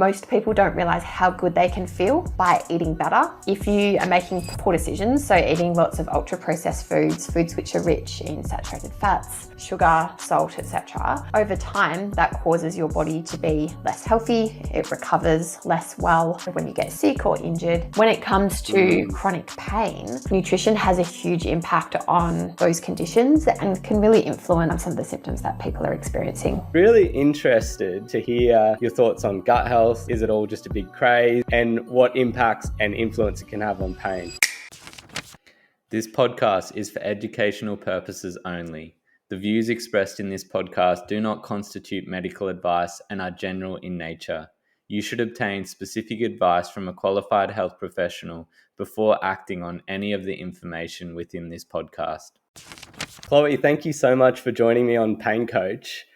most people don't realize how good they can feel by eating better. If you are making poor decisions, so eating lots of ultra-processed foods, foods which are rich in saturated fats, sugar, salt, etc., over time that causes your body to be less healthy. It recovers less well when you get sick or injured. When it comes to chronic pain, nutrition has a huge impact on those conditions and can really influence some of the symptoms that people are experiencing. Really interested to hear your thoughts on gut health. Is it all just a big craze? And what impacts and influence it can have on pain? This podcast is for educational purposes only. The views expressed in this podcast do not constitute medical advice and are general in nature. You should obtain specific advice from a qualified health professional before acting on any of the information within this podcast. Chloe, thank you so much for joining me on Pain Coach.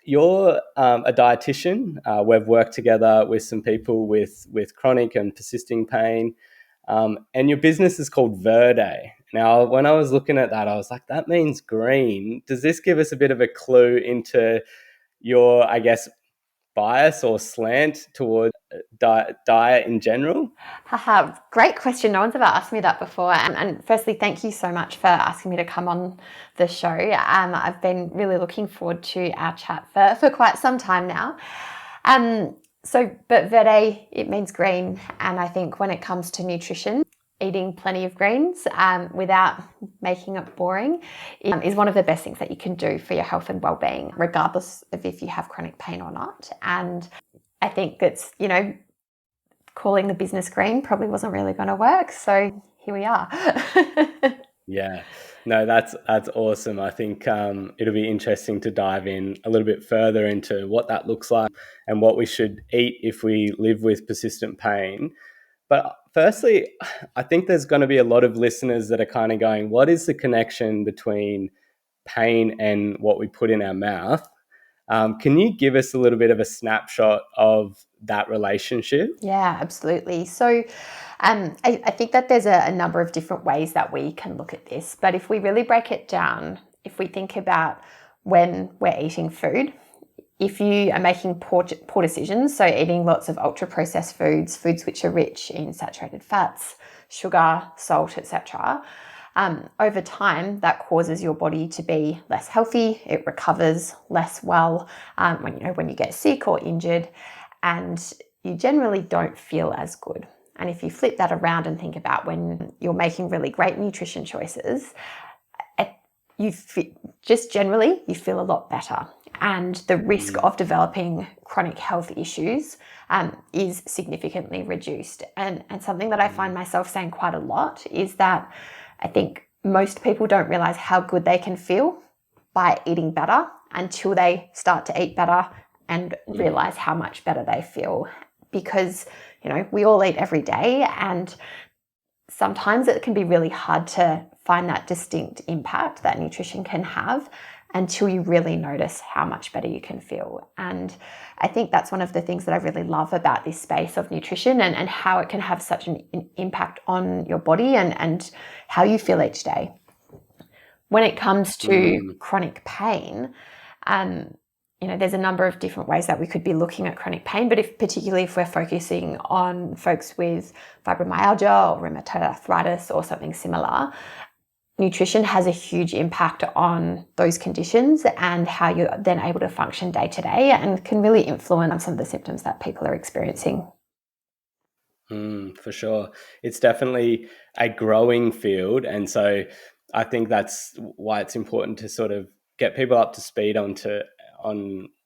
You're a dietitian. We've worked together with some people with chronic and persisting pain. And your business is called Verde. Now, when I was looking at that, I was like, that means green. Does this give us a bit of a clue into your, I guess, bias or slant toward diet in general? Great question. No one's ever asked me that before. And firstly, thank you so much for asking me to come on the show. I've been really looking forward to our chat for quite some time now. But Verde, it means green. And I think when it comes to nutrition, eating plenty of greens without making it boring is one of the best things that you can do for your health and well-being, regardless of if you have chronic pain or not. And I think that's, calling the business green probably wasn't really going to work. So here we are. Yeah, no, that's awesome. I think it'll be interesting to dive in a little bit further into what that looks like and what we should eat if we live with persistent pain. But firstly, I think there's going to be a lot of listeners that are kind of going, what is the connection between pain and what we put in our mouth? Can you give us a little bit of a snapshot of that relationship? Yeah, absolutely. So I think that there's a number of different ways that we can look at this. But if we really break it down, if we think about when we're eating food, if you are making poor decisions, so eating lots of ultra-processed foods, foods which are rich in saturated fats, sugar, salt, etc., over time, that causes your body to be less healthy. It recovers less well when you get sick or injured, and you generally don't feel as good. And if you flip that around and think about when you're making really great nutrition choices, you feel a lot better. And the risk of developing chronic health issues is significantly reduced. And something that I find myself saying quite a lot is that I think most people don't realize how good they can feel by eating better until they start to eat better and realize how much better they feel. Because, we all eat every day, and sometimes it can be really hard to find that distinct impact that nutrition can have until you really notice how much better you can feel. And I think that's one of the things that I really love about this space of nutrition and how it can have such an impact on your body and how you feel each day. When it comes to chronic pain, there's a number of different ways that we could be looking at chronic pain, but particularly if we're focusing on folks with fibromyalgia or rheumatoid arthritis or something similar, nutrition has a huge impact on those conditions and how you're then able to function day to day, and can really influence some of the symptoms that people are experiencing. For sure. It's definitely a growing field. And so I think that's why it's important to sort of get people up to speed on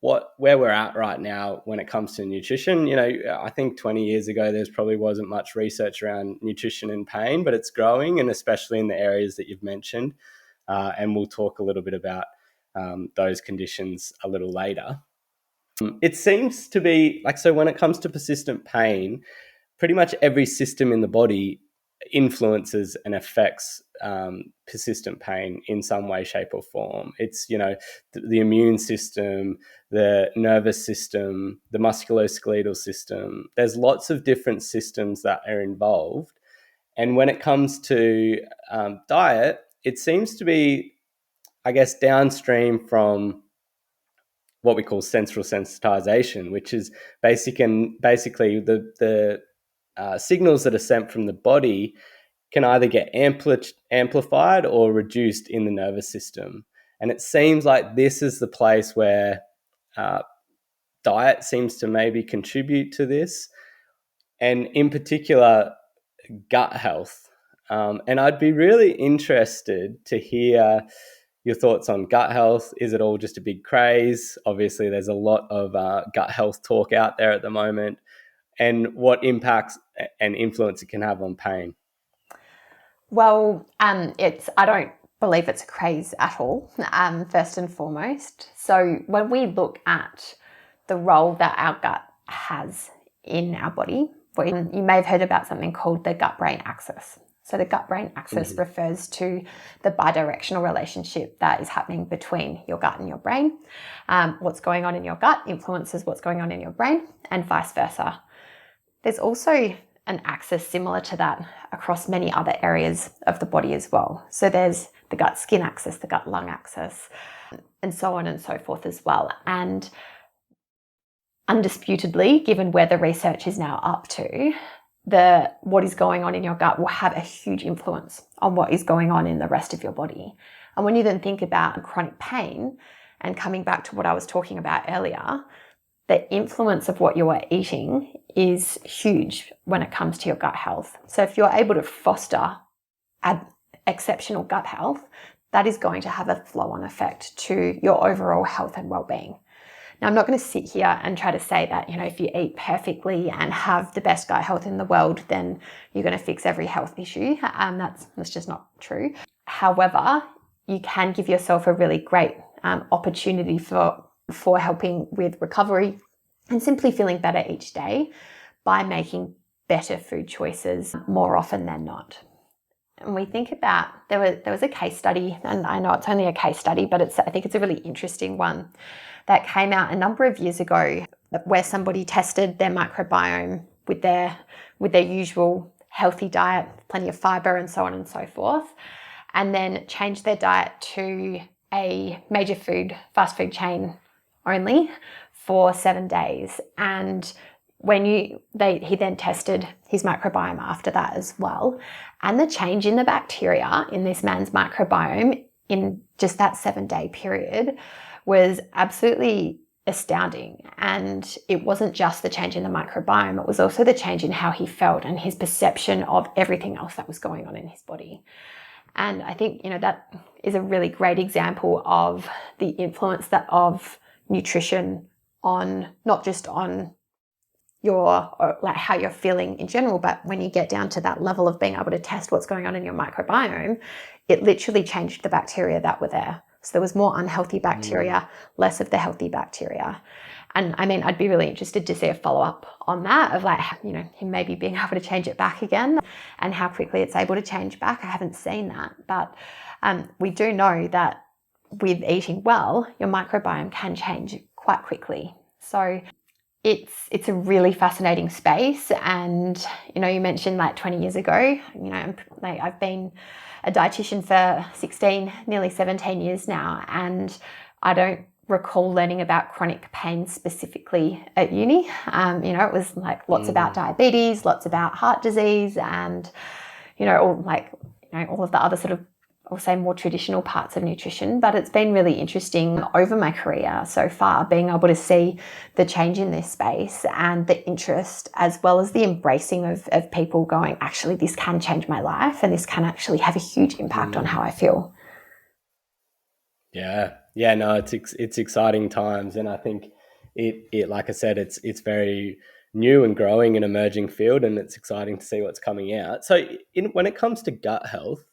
where we're at right now when it comes to nutrition. I think 20 years ago, there probably wasn't much research around nutrition and pain, but it's growing, and especially in the areas that you've mentioned. And we'll talk a little bit about those conditions a little later. It seems to be so when it comes to persistent pain, pretty much every system in the body influences and affects persistent pain in some way, shape or form. It's, the immune system, the nervous system, the musculoskeletal system. There's lots of different systems that are involved. And when it comes to diet, it seems to be, I guess, downstream from what we call central sensitization, which is basically the signals that are sent from the body can either get amplified or reduced in the nervous system. And it seems like this is the place where diet seems to maybe contribute to this, and in particular, gut health. And I'd be really interested to hear your thoughts on gut health. Is it all just a big craze? Obviously, there's a lot of gut health talk out there at the moment, and what impacts and influence it can have on pain. Well, I don't believe it's a craze at all, first and foremost. So when we look at the role that our gut has in our body, you may have heard about something called the gut-brain axis. So the gut-brain axis refers to the bidirectional relationship that is happening between your gut and your brain. What's going on in your gut influences what's going on in your brain, and vice versa. There's also an axis similar to that across many other areas of the body as well. So there's the gut-skin axis, the gut-lung axis, and so on and so forth as well. And undisputedly, given where the research is now up to, what is going on in your gut will have a huge influence on what is going on in the rest of your body. And when you then think about chronic pain, and coming back to what I was talking about earlier, the influence of what you are eating is huge when it comes to your gut health. So if you're able to foster exceptional gut health, that is going to have a flow-on effect to your overall health and well-being. Now, I'm not going to sit here and try to say that, if you eat perfectly and have the best gut health in the world, then you're going to fix every health issue. That's just not true. However, you can give yourself a really great opportunity for helping with recovery and simply feeling better each day by making better food choices more often than not. And we think about, there was a case study, and I know it's only a case study, but I think it's a really interesting one that came out a number of years ago, where somebody tested their microbiome with their usual healthy diet, plenty of fiber and so on and so forth, and then changed their diet to a major fast food chain only for 7 days. And he then tested his microbiome after that as well. And the change in the bacteria in this man's microbiome in just that 7-day period was absolutely astounding. And it wasn't just the change in the microbiome, it was also the change in how he felt and his perception of everything else that was going on in his body. And I think, that is a really great example of the influence of nutrition on, not just on how you're feeling in general, but when you get down to that level of being able to test what's going on in your microbiome, it literally changed the bacteria that were there. So there was more unhealthy bacteria, less of the healthy bacteria. And I mean, I'd be really interested to see a follow-up on that of him maybe being able to change it back again and how quickly it's able to change back. I haven't seen that, but we do know that with eating well, your microbiome can change quite quickly. So it's a really fascinating space. And, you mentioned 20 years ago, I've been a dietitian for 16, nearly 17 years now. And I don't recall learning about chronic pain specifically at uni. It was lots about diabetes, lots about heart disease, and, all of the other sort of, I'll say, more traditional parts of nutrition. But it's been really interesting over my career so far, being able to see the change in this space and the interest, as well as the embracing of people going, actually, this can change my life and this can actually have a huge impact on how I feel. Yeah, no, it's exciting times. And I think it like I said, it's very new and growing and emerging field, and it's exciting to see what's coming out. So when it comes to gut health,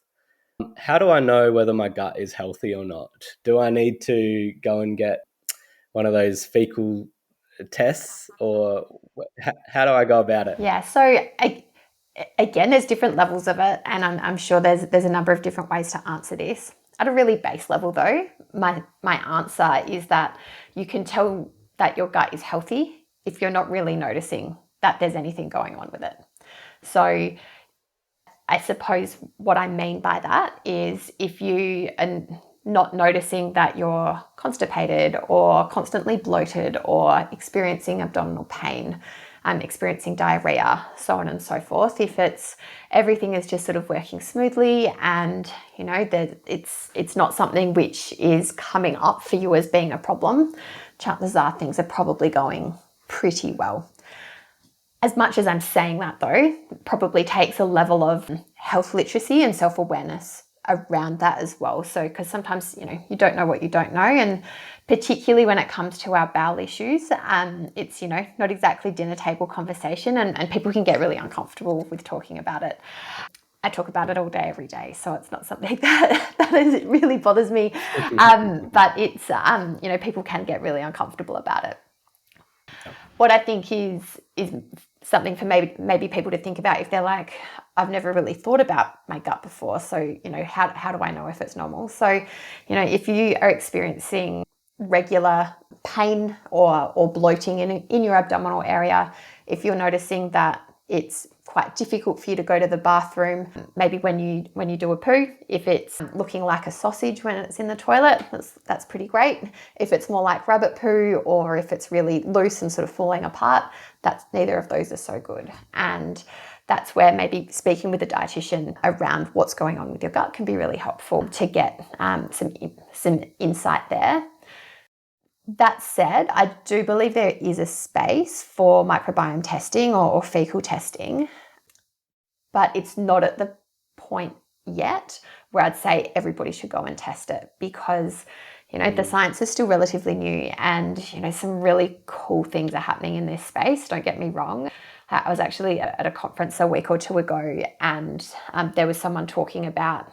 how do I know whether my gut is healthy or not? Do I need to go and get one of those fecal tests, or how do I go about it? Yeah, so again, there's different levels of it, and I'm sure there's a number of different ways to answer this. At a really base level though, my answer is that you can tell that your gut is healthy if you're not really noticing that there's anything going on with it. So I suppose what I mean by that is if you are not noticing that you're constipated or constantly bloated or experiencing abdominal pain, experiencing diarrhea, so on and so forth. If everything is just sort of working smoothly and that it's not something which is coming up for you as being a problem, chances are things are probably going pretty well. As much as I'm saying that, though, it probably takes a level of health literacy and self-awareness around that as well. So, because sometimes, you don't know what you don't know. And particularly when it comes to our bowel issues, it's, not exactly dinner table conversation, and people can get really uncomfortable with talking about it. I talk about it all day, every day. So it's not something that really bothers me. But it's, people can get really uncomfortable about it. What I think is something for maybe people to think about if they're like, I've never really thought about my gut before. So, how do I know if it's normal? So, if you are experiencing regular pain or bloating in your abdominal area, if you're noticing that it's quite difficult for you to go to the bathroom, maybe when you do a poo, if it's looking like a sausage when it's in the toilet, that's pretty great. If it's more like rabbit poo, or if it's really loose and sort of falling apart, neither of those are so good. And that's where maybe speaking with a dietitian around what's going on with your gut can be really helpful to get some insight there. That said, I do believe there is a space for microbiome testing or fecal testing, but it's not at the point yet where I'd say everybody should go and test it, because the science is still relatively new, and some really cool things are happening in this space, don't get me wrong. I was actually at a conference a week or two ago, and there was someone talking about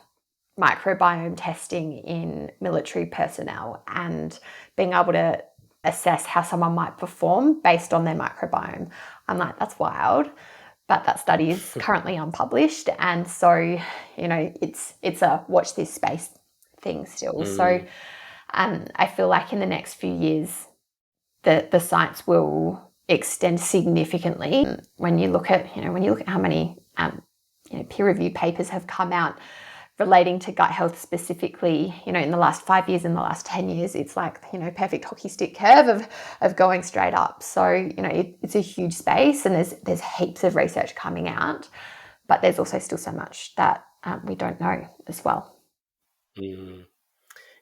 microbiome testing in military personnel and being able to assess how someone might perform based on their microbiome. I'm like, that's wild. But that study is currently unpublished. And so, it's a watch this space thing still. So I feel like in the next few years, the science will extend significantly. When you look at how many peer-reviewed papers have come out relating to gut health specifically, in the last 5 years, in the last 10 years, it's like, perfect hockey stick curve of going straight up. So, it's a huge space, and there's heaps of research coming out, but there's also still so much that we don't know as well.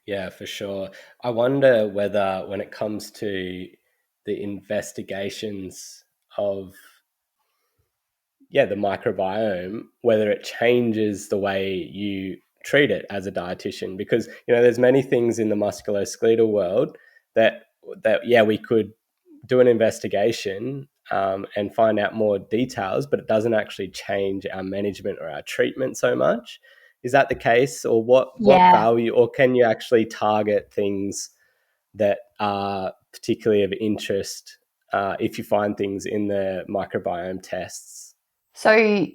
Yeah, for sure. I wonder whether when it comes to the investigations of the microbiome, whether it changes the way you treat it as a dietitian, because there's many things in the musculoskeletal world that we could do an investigation and find out more details, but it doesn't actually change our management or our treatment so much. Is that the case, or what value, or can you actually target things that are particularly of interest if you find things in the microbiome tests? So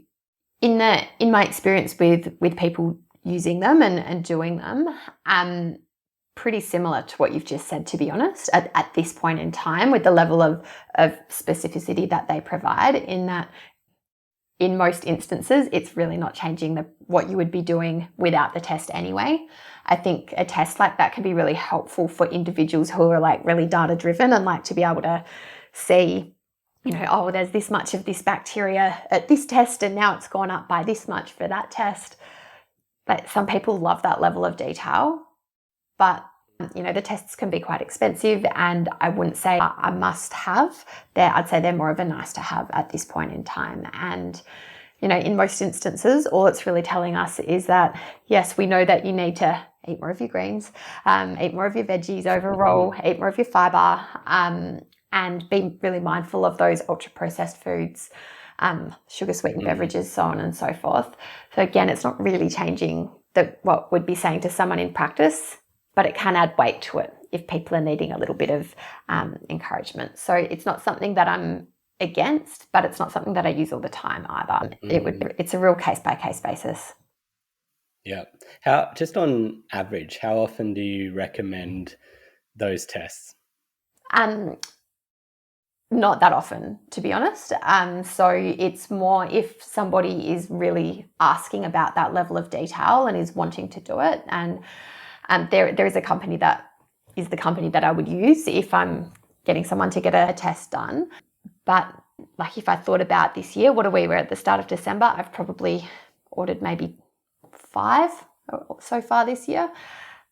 in my experience with people using them and doing them, pretty similar to what you've just said, to be honest, at this point in time, with the level of specificity that they provide, in that in most instances, it's really not changing what you would be doing without the test anyway. I think a test like that can be really helpful for individuals who are like really data driven and like to be able to see, there's this much of this bacteria at this test, and now it's gone up by this much for that test. But some people love that level of detail, but the tests can be quite expensive, and I wouldn't say a must have. I'd say they're more of a nice to have at this point in time. And in most instances, all it's really telling us is that, yes, we know that you need to eat more of your greens, eat more of your veggies overall, eat more of your fiber, and be really mindful of those ultra processed foods, sugar sweetened beverages, so on and so forth. So again, it's not really changing what we'd be saying to someone in practice, but it can add weight to it if people are needing a little bit of encouragement. So it's not something that I'm against, but it's not something that I use all the time either. It's a real case by case basis. Yeah. Just on average, how often do you recommend those tests? Not that often, to be honest. So it's more if somebody is really asking about that level of detail and is wanting to do it. And there is a company that is the company that I would use if I'm getting someone to get a test done. But like if I thought about this year, what are we? We're at the start of December. I've probably ordered maybe 5 so far this year.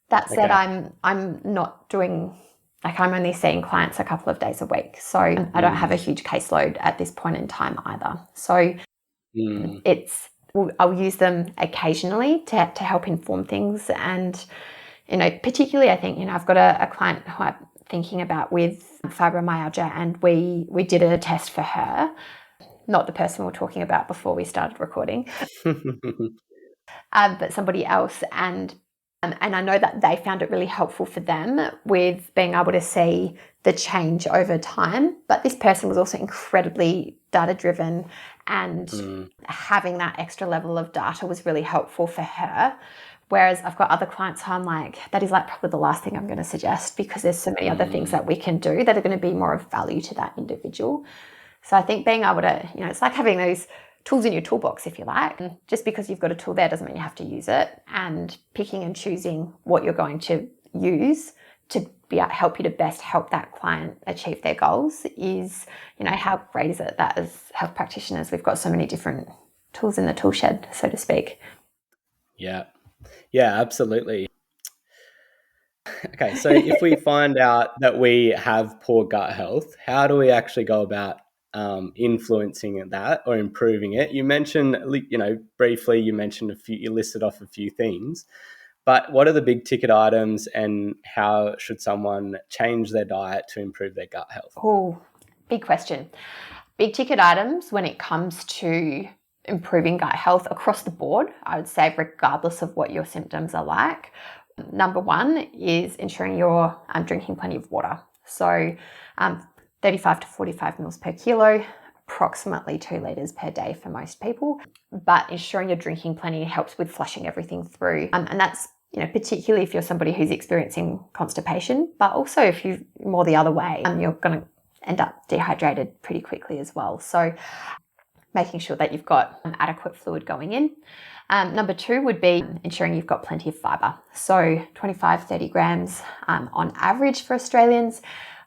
That said, I'm not doing, like I'm only seeing clients a couple of days a week. So I don't have a huge caseload at this point in time either. So I'll use them occasionally to help inform things. And, you know, particularly I think, you know, I've got a client who I'm thinking about with fibromyalgia, and we did a test for her, not the person we were talking about before we started recording, but somebody else. And I know that they found it really helpful for them with being able to see the change over time. But this person was also incredibly data driven, and having that extra level of data was really helpful for her. Whereas I've got other clients who I'm like, that is like probably the last thing I'm going to suggest, because there's so many other things that we can do that are going to be more of value to that individual. So I think being able to, you know, it's like having those tools in your toolbox, if you like. And just because you've got a tool there doesn't mean you have to use it. And picking and choosing what you're going to use to help you to best help that client achieve their goals is, you know, how great is it that as health practitioners, we've got so many different tools in the tool shed, so to speak. Yeah, absolutely. Okay, so if we find out that we have poor gut health, how do we actually go about influencing that or improving it? You mentioned, you know, briefly, you listed off a few things, but what are the big ticket items, and how should someone change their diet to improve their gut health? Oh, big question. Big ticket items when it comes to improving gut health across the board, I would say, regardless of what your symptoms are like. Number one is ensuring you're drinking plenty of water. So 35 to 45 mils per kilo, approximately 2 litres per day for most people. But ensuring you're drinking plenty helps with flushing everything through. And that's, you know, particularly if you're somebody who's experiencing constipation, but also if you're more the other way, you're going to end up dehydrated pretty quickly as well. So making sure that you've got adequate fluid going in. Number 2 would be ensuring you've got plenty of fibre. So 25, 30 grams on average for Australians.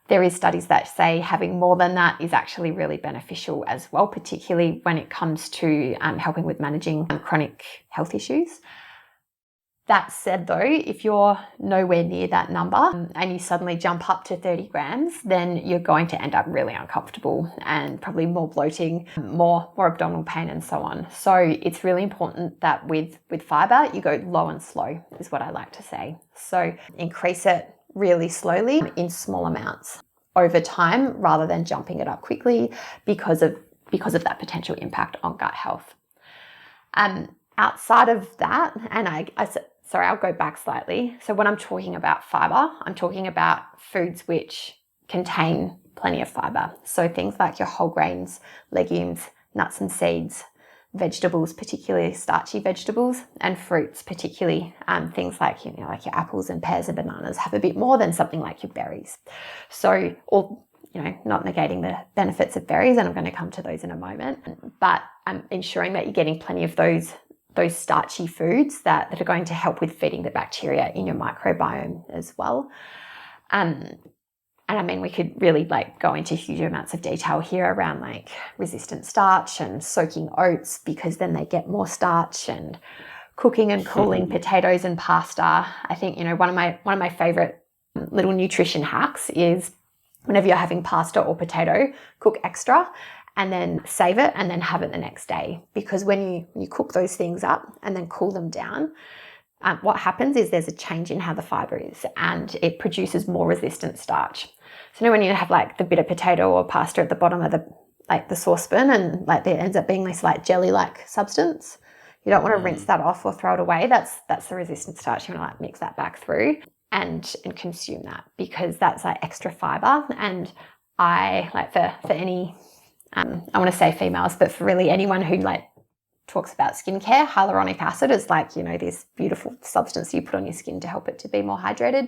There is studies that say having more than that is actually really beneficial as well, particularly when it comes to helping with managing chronic health issues. That said though, if you're nowhere near that number and you suddenly jump up to 30 grams, then you're going to end up really uncomfortable and probably more bloating, more abdominal pain and so on. So it's really important that with fibre, you go low and slow is what I like to say. So increase it really slowly in small amounts over time rather than jumping it up quickly because of that potential impact on gut health. Outside of that, and I'll go back slightly. So when I'm talking about fibre, I'm talking about foods which contain plenty of fibre. So things like your whole grains, legumes, nuts and seeds, vegetables, particularly starchy vegetables, and fruits, particularly things like, you know, like your apples and pears and bananas have a bit more than something like your berries. So, or, you know, not negating the benefits of berries, and I'm going to come to those in a moment, but ensuring that you're getting plenty of those starchy foods that are going to help with feeding the bacteria in your microbiome as well. And I mean, we could really like go into huge amounts of detail here around like resistant starch and soaking oats, because then they get more starch, and cooking and cooling potatoes and pasta. I think, you know, one of my favorite little nutrition hacks is whenever you're having pasta or potato, cook extra and then save it and then have it the next day. Because when you cook those things up and then cool them down, what happens is there's a change in how the fibre is, and it produces more resistant starch. So now when you have like the bit of potato or pasta at the bottom of the saucepan, and like there ends up being this like jelly-like substance, you don't want to rinse that off or throw it away. That's the resistant starch. You want to like mix that back through and consume that, because that's like extra fibre. And I like for any I want to say females, but for really anyone who like talks about skincare, hyaluronic acid is like, you know, this beautiful substance you put on your skin to help it to be more hydrated.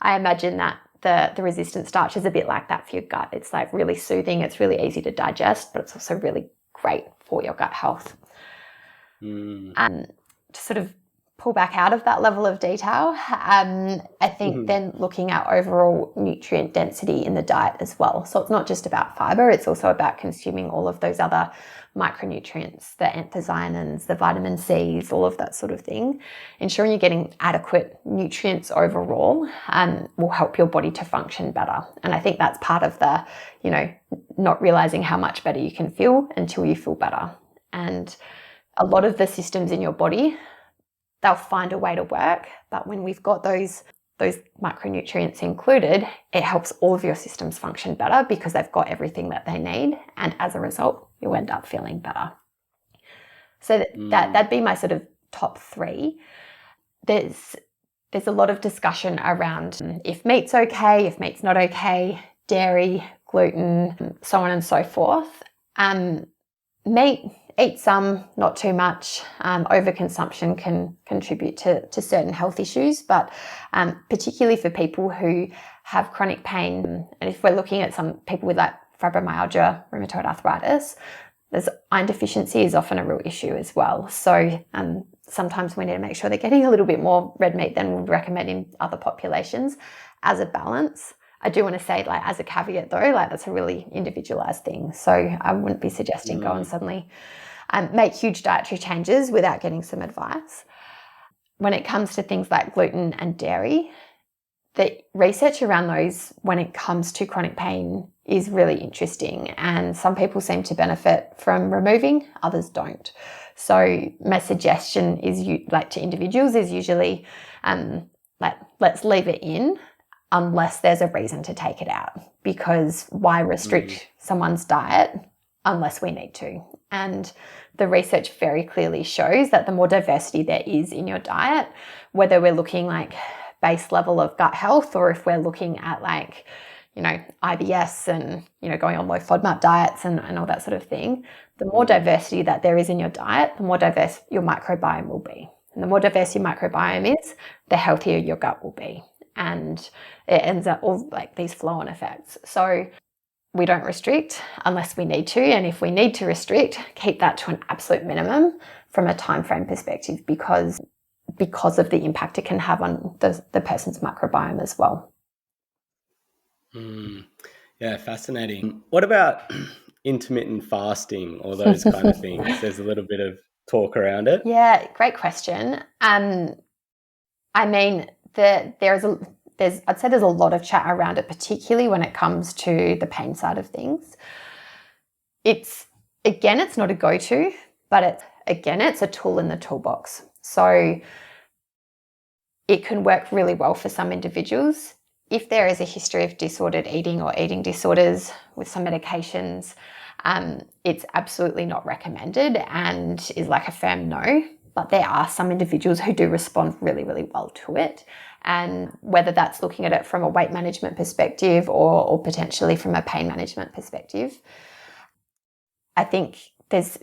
I imagine that the resistant starch is a bit like that for your gut. It's like really soothing. It's really easy to digest, but it's also really great for your gut health. To sort of pull back out of that level of detail. I think then looking at overall nutrient density in the diet as well. So it's not just about fiber, it's also about consuming all of those other micronutrients, the anthocyanins, the vitamin C's, all of that sort of thing. Ensuring you're getting adequate nutrients overall will help your body to function better. And I think that's part of the, not realizing how much better you can feel until you feel better. And a lot of the systems in your body, they'll find a way to work, but when we've got those micronutrients included, it helps all of your systems function better because they've got everything that they need, and as a result, you end up feeling better. So that'd be my sort of top 3. There's a lot of discussion around if meat's okay, if meat's not okay, dairy, gluten, so on and so forth. Meat, eat some, not too much. Overconsumption can contribute to certain health issues, but particularly for people who have chronic pain, and if we're looking at some people with like fibromyalgia, rheumatoid arthritis, there's iron deficiency is often a real issue as well. So sometimes we need to make sure they're getting a little bit more red meat than we recommend in other populations as a balance. I do want to say, like, as a caveat though, like that's a really individualized thing. So I wouldn't be suggesting go and suddenly make huge dietary changes without getting some advice. When it comes to things like gluten and dairy, the research around those when it comes to chronic pain is really interesting, and some people seem to benefit from removing, others don't. So my suggestion is to individuals is usually let's leave it in unless there's a reason to take it out, because why restrict someone's diet unless we need to? And the research very clearly shows that the more diversity there is in your diet, whether we're looking like base level of gut health or if we're looking at like, IBS and, going on low FODMAP diets and all that sort of thing, the more diversity that there is in your diet, the more diverse your microbiome will be. And the more diverse your microbiome is, the healthier your gut will be. And it ends up all like these flow-on effects. So we don't restrict unless we need to. And if we need to restrict, keep that to an absolute minimum from a time frame perspective because of the impact it can have on the person's microbiome as well. Yeah, fascinating. What about intermittent fasting or those kind of things? There's a little bit of talk around it. Yeah, great question. I mean, I'd say there's a lot of chat around it, particularly when it comes to the pain side of things. It's not a go-to, but it's a tool in the toolbox. So it can work really well for some individuals. If there is a history of disordered eating or eating disorders with some medications, it's absolutely not recommended and is like a firm no. But there are some individuals who do respond really, really well to it. And whether that's looking at it from a weight management perspective or potentially from a pain management perspective, I think there's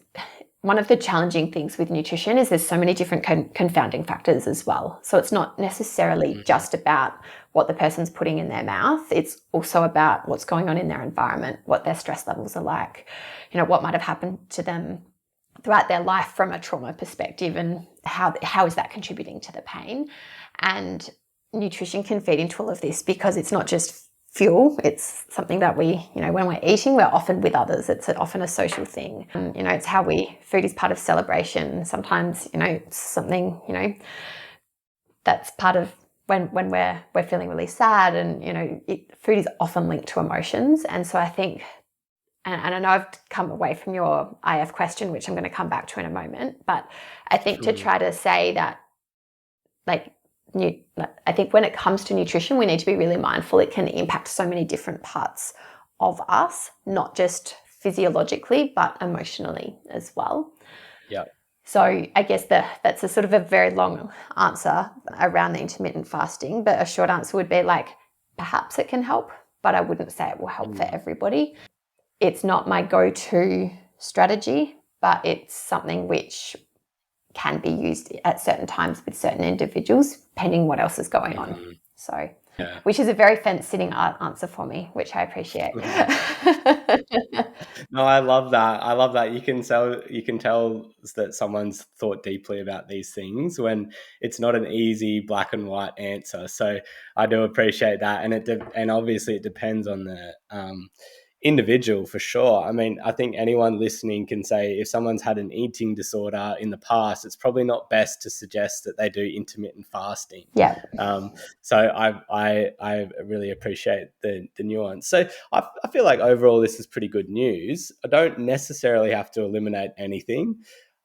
one of the challenging things with nutrition is there's so many different confounding factors as well. So it's not necessarily just about what the person's putting in their mouth. It's also about what's going on in their environment, what their stress levels are like, what might have happened to them throughout their life from a trauma perspective, and how is that contributing to the pain. And nutrition can feed into all of this because it's not just fuel, it's something that we, when we're eating, we're often with others. It's often a social thing. It's how food is part of celebration. Sometimes, it's something, that's part of when we're feeling really sad, and, food is often linked to emotions. And so I think, and I know I've come away from your IF question, which I'm going to come back to in a moment, but I think to try to say that, I think when it comes to nutrition, we need to be really mindful. It can impact so many different parts of us, not just physiologically, but emotionally as well. Yeah. So I guess that's a sort of a very long answer around the intermittent fasting, but a short answer would be perhaps it can help, but I wouldn't say it will help for everybody. It's not my go-to strategy, but it's something which can be used at certain times with certain individuals, depending what else is going on. So which is a very fence-sitting answer for me, which I appreciate. No, I love that. I love that. You can tell that someone's thought deeply about these things when it's not an easy black and white answer. So I do appreciate that, and obviously it depends on the individual for sure. I mean, I think anyone listening can say if someone's had an eating disorder in the past, it's probably not best to suggest that they do intermittent fasting. Yeah. So I really appreciate the nuance. So I feel like overall this is pretty good news. I don't necessarily have to eliminate anything.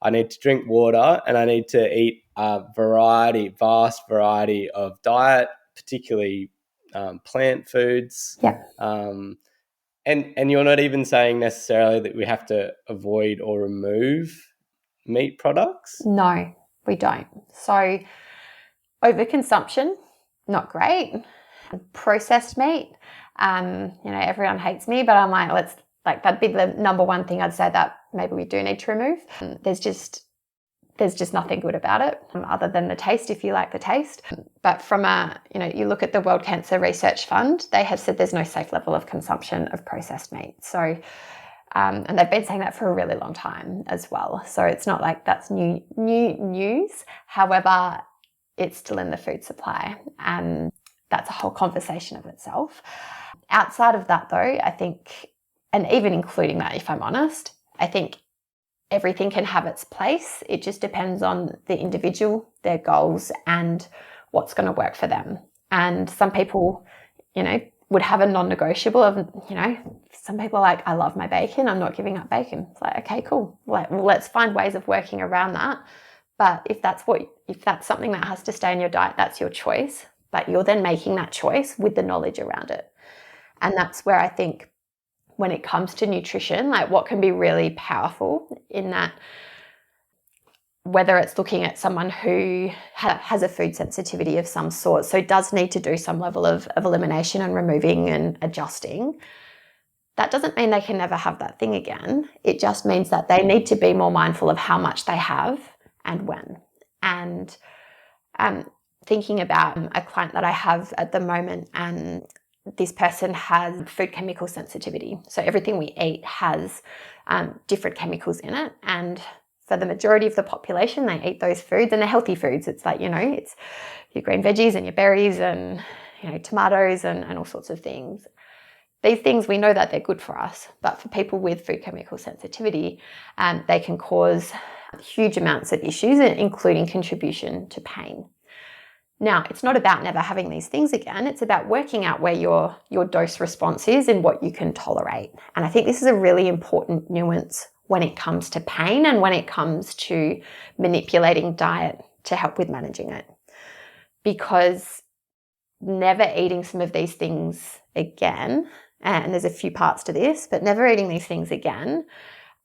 I need to drink water and I need to eat a vast variety of diet, particularly plant foods. Yeah. And you're not even saying necessarily that we have to avoid or remove meat products? No, we don't. So overconsumption, not great. Processed meat, everyone hates me, but I'm like, that'd be the number one thing I'd say that maybe we do need to remove. There's just nothing good about it other than the taste, if you like the taste. But from you look at the World Cancer Research Fund, they have said there's no safe level of consumption of processed meat. So, and they've been saying that for a really long time as well. So it's not like that's new news. However, it's still in the food supply, and that's a whole conversation of itself. Outside of that, though, I think, and even including that, if I'm honest, I think everything can have its place. It just depends on the individual, their goals, and what's going to work for them. And some people, would have a non-negotiable of, some people are like, I love my bacon, I'm not giving up bacon. It's like, okay, cool. Let's find ways of working around that. But if that's something that has to stay in your diet, that's your choice. But you're then making that choice with the knowledge around it. And that's where I think when it comes to nutrition, like what can be really powerful in that, whether it's looking at someone who has a food sensitivity of some sort, so does need to do some level of elimination and removing and adjusting, that doesn't mean they can never have that thing again. It just means that they need to be more mindful of how much they have and when. And thinking about a client that I have at the moment, and this person has food chemical sensitivity. So everything we eat has different chemicals in it. And for the majority of the population, they eat those foods, and they're healthy foods. It's like, it's your green veggies and your berries and, tomatoes and all sorts of things. These things, we know that they're good for us, but for people with food chemical sensitivity, they can cause huge amounts of issues, including contribution to pain. Now, it's not about never having these things again. It's about working out where your dose response is and what you can tolerate. And I think this is a really important nuance when it comes to pain and when it comes to manipulating diet to help with managing it. Because never eating some of these things again, and there's a few parts to this, but never eating these things again,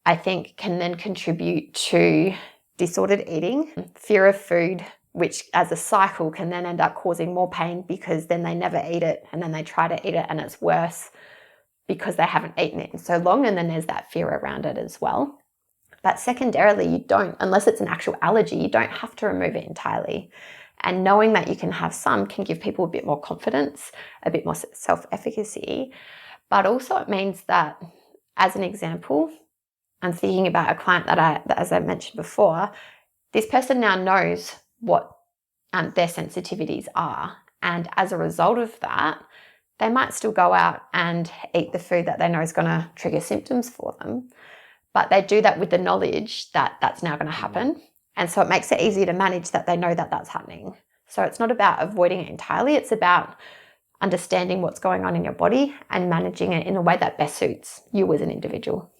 I think can then contribute to disordered eating, fear of food, which as a cycle can then end up causing more pain because then they never eat it and then they try to eat it and it's worse because they haven't eaten it in so long, and then there's that fear around it as well. But secondarily, you don't, unless it's an actual allergy, you don't have to remove it entirely. And knowing that you can have some can give people a bit more confidence, a bit more self-efficacy. But also it means that, as an example, I'm thinking about a client that as I mentioned before, this person now knows what their sensitivities are. And as a result of that, they might still go out and eat the food that they know is going to trigger symptoms for them. But they do that with the knowledge that that's now going to happen. And so it makes it easier to manage that they know that that's happening. So it's not about avoiding it entirely. It's about understanding what's going on in your body and managing it in a way that best suits you as an individual.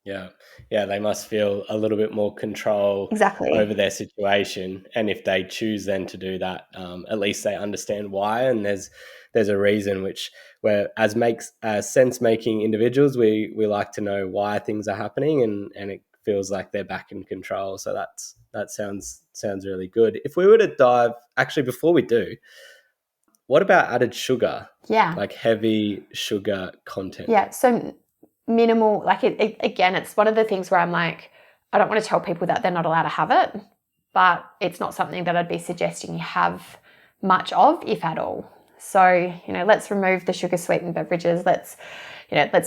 Yeah, they must feel a little bit more control over their situation. And if they choose then to do that, at least they understand why. And there's a reason, which where as sense-making individuals, we like to know why things are happening, and it feels like they're back in control. So that sounds really good. If we were to dive, actually before we do, what about added sugar? Yeah. Like heavy sugar content? Yeah, so minimal, like again, it's one of the things where I'm like, I don't want to tell people that they're not allowed to have it, but it's not something that I'd be suggesting you have much of, if at all. So, let's remove the sugar sweetened beverages. Let's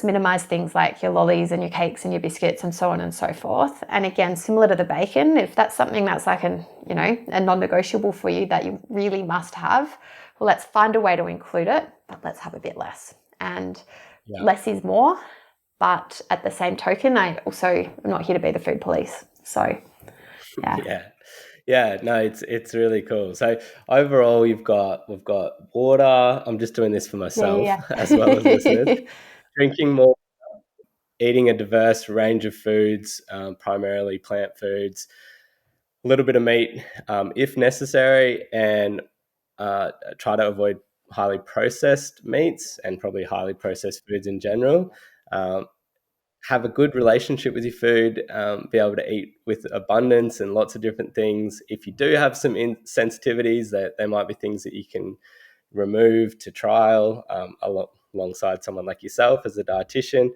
minimize things like your lollies and your cakes and your biscuits and so on and so forth. And again, similar to the bacon, if that's something that's like a non-negotiable for you that you really must have, well, let's find a way to include it, but let's have a bit less. And less is more. But at the same token, I'm not here to be the food police. So, yeah. No, it's really cool. So overall, we've got water. I'm just doing this for myself as well as listeners. Drinking more, eating a diverse range of foods, primarily plant foods, a little bit of meat if necessary, and try to avoid highly processed meats and probably highly processed foods in general. Have a good relationship with your food, be able to eat with abundance and lots of different things. If you do have some sensitivities, that there might be things that you can remove to trial alongside someone like yourself as a dietitian.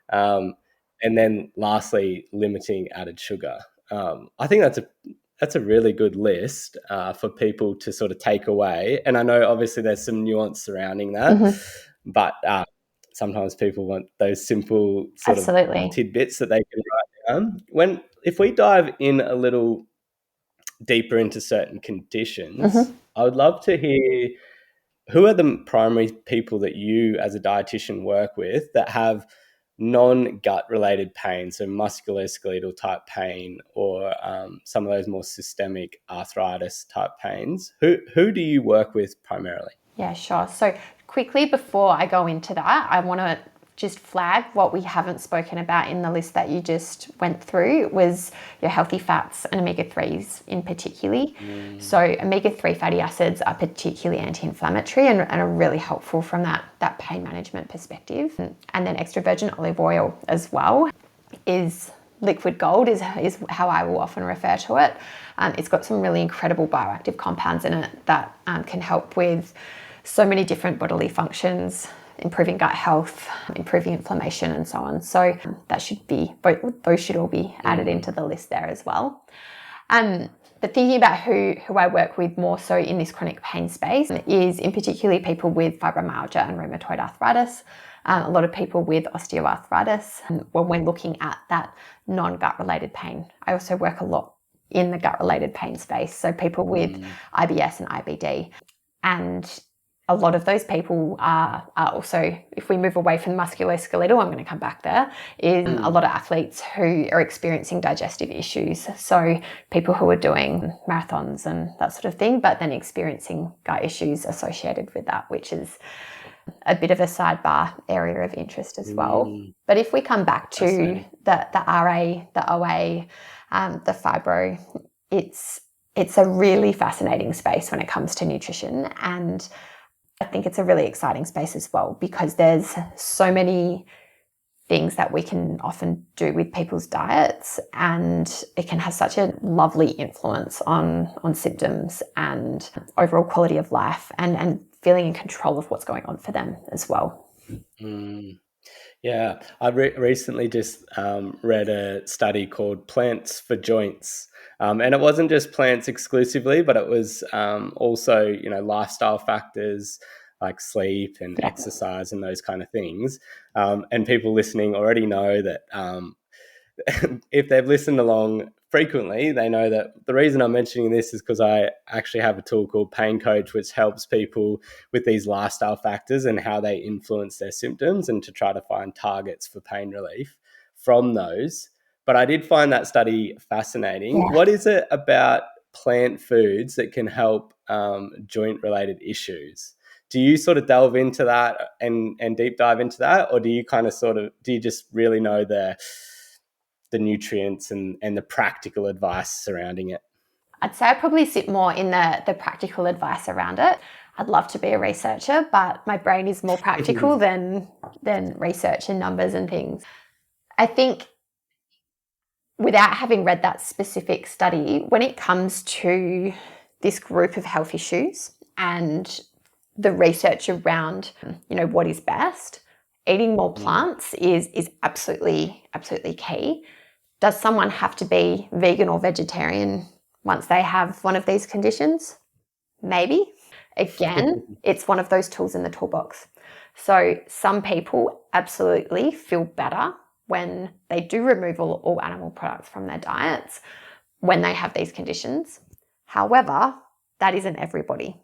And then lastly, limiting added sugar. I think that's a really good list for people to sort of take away. And I know obviously there's some nuance surrounding that, but sometimes people want those simple sort of tidbits that they can write down. If we dive in a little deeper into certain conditions, I would love to hear, who are the primary people that you as a dietitian work with that have non-gut related pain, so musculoskeletal type pain, or some of those more systemic arthritis type pains? Who do you work with primarily? Yeah, sure. So quickly before I go into that, I want to just flag what we haven't spoken about in the list that you just went through was your healthy fats and omega-3s in particular. So omega-3 fatty acids are particularly anti-inflammatory and are really helpful from that pain management perspective. And then extra virgin olive oil as well is liquid gold, is how I will often refer to it. It's got some really incredible bioactive compounds in it that can help with so many different bodily functions, improving gut health, improving inflammation, and so on. So those should all be added into the list there as well. But thinking about who I work with more so in this chronic pain space is in particular people with fibromyalgia and rheumatoid arthritis, a lot of people with osteoarthritis. When we're looking at that non-gut related pain, I also work a lot in the gut related pain space. So people with IBS and IBD. And a lot of those people are also, if we move away from musculoskeletal, I'm going to come back there, is a lot of athletes who are experiencing digestive issues. So people who are doing marathons and that sort of thing, but then experiencing gut issues associated with that, which is a bit of a sidebar area of interest as well. But if we come back to the RA, the OA, the fibro, it's a really fascinating space when it comes to nutrition. And I think it's a really exciting space as well because there's so many things that we can often do with people's diets, and it can have such a lovely influence on symptoms and overall quality of life and feeling in control of what's going on for them as well. Yeah, I recently just read a study called Plants for Joints. And it wasn't just plants exclusively, but it was also, lifestyle factors like sleep and exercise and those kind of things. And people listening already know that if they've listened along frequently, they know that the reason I'm mentioning this is because I actually have a tool called Pain Coach, which helps people with these lifestyle factors and how they influence their symptoms and to try to find targets for pain relief from those. But I did find that study fascinating. Yeah. What is it about plant foods that can help joint-related issues? Do you sort of delve into that and deep dive into that, or do you do you just really know the nutrients and the practical advice surrounding it? I'd say I probably sit more in the practical advice around it. I'd love to be a researcher, but my brain is more practical than research and numbers and things. I think without having read that specific study, when it comes to this group of health issues and the research around, what is best, eating more plants is absolutely key. Does someone have to be vegan or vegetarian once they have one of these conditions? Maybe. Again, it's one of those tools in the toolbox. So some people absolutely feel better when they do remove all animal products from their diets when they have these conditions. However, that isn't everybody.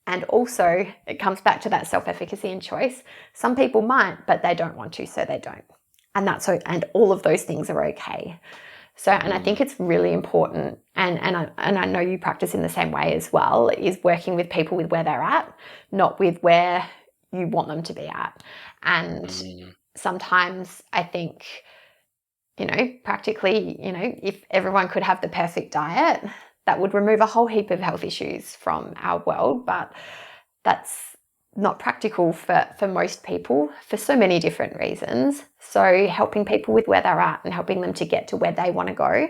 And also, it comes back to that self-efficacy and choice. Some people might, but they don't want to, so they don't. And and all of those things are okay. So, and I think it's really important, and I know you practice in the same way as well, is working with people with where they're at, not with where you want them to be at. And sometimes I think, practically, if everyone could have the perfect diet, that would remove a whole heap of health issues from our world, but that's not practical for most people for so many different reasons. So helping people with where they're at and helping them to get to where they want to go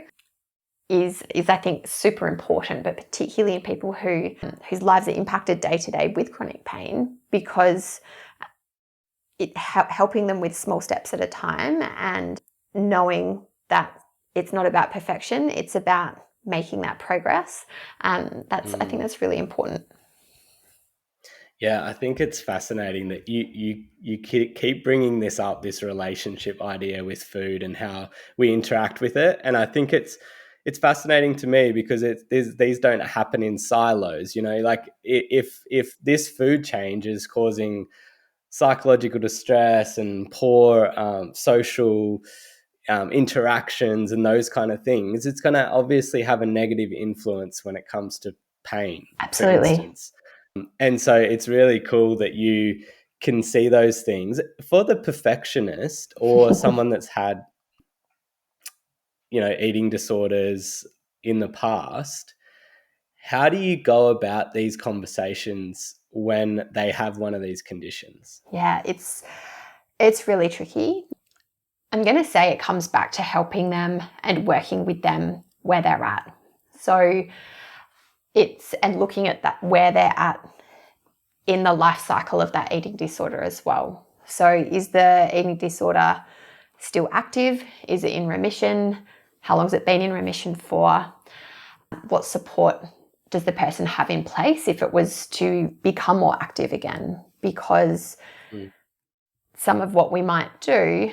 is I think super important, but particularly in people whose lives are impacted day to day with chronic pain, because helping them with small steps at a time and knowing that it's not about perfection, it's about making that progress. I think that's really important. Yeah, I think it's fascinating that you keep bringing this up, this relationship idea with food and how we interact with it. And I think it's fascinating to me because these don't happen in silos. Like if this food change is causing psychological distress and poor social interactions and those kind of things, it's going to obviously have a negative influence when it comes to pain, Absolutely. for instance. And so it's really cool that you can see those things. For the perfectionist or someone that's had, eating disorders in the past, how do you go about these conversations when they have one of these conditions? Yeah, it's really tricky. I'm going to say it comes back to helping them and working with them where they're at. So and looking at that, where they're at in the life cycle of that eating disorder as well. So is the eating disorder still active? Is it in remission? How long has it been in remission for? What support does the person have in place if it was to become more active again? Because some of what we might do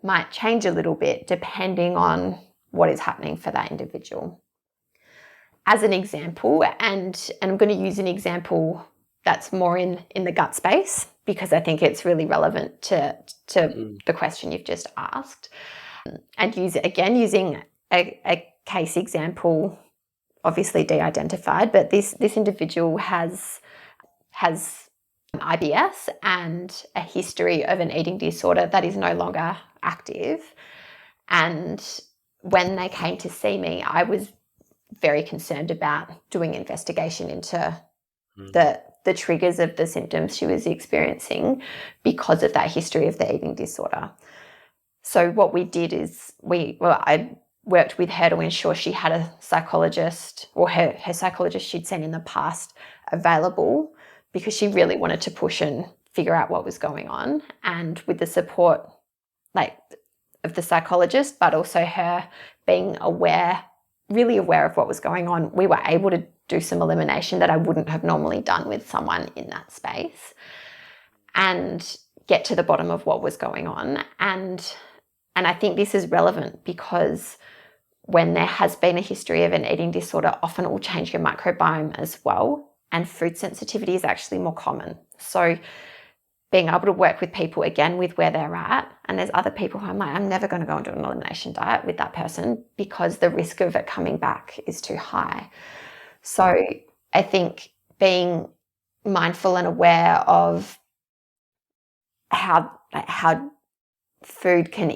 might change a little bit depending on what is happening for that individual. As an example, and I'm going to use an example that's more in the gut space because I think it's really relevant to the question you've just asked. And using a case example, obviously de-identified, but this individual has IBS and a history of an eating disorder that is no longer active. And when they came to see me, I was very concerned about doing investigation into the triggers of the symptoms she was experiencing because of that history of the eating disorder. So what we did is I worked with her to ensure she had a psychologist, or her psychologist she'd seen in the past, available, because she really wanted to push and figure out what was going on. And with the support of the psychologist, but also her being really aware of what was going on, we were able to do some elimination that I wouldn't have normally done with someone in that space and get to the bottom of what was going on. And I think this is relevant because when there has been a history of an eating disorder, often it will change your microbiome as well. And food sensitivity is actually more common. So being able to work with people, again, with where they're at, and there's other people who I'm never going to go and do an elimination diet with that person because the risk of it coming back is too high. So I think being mindful and aware of how food can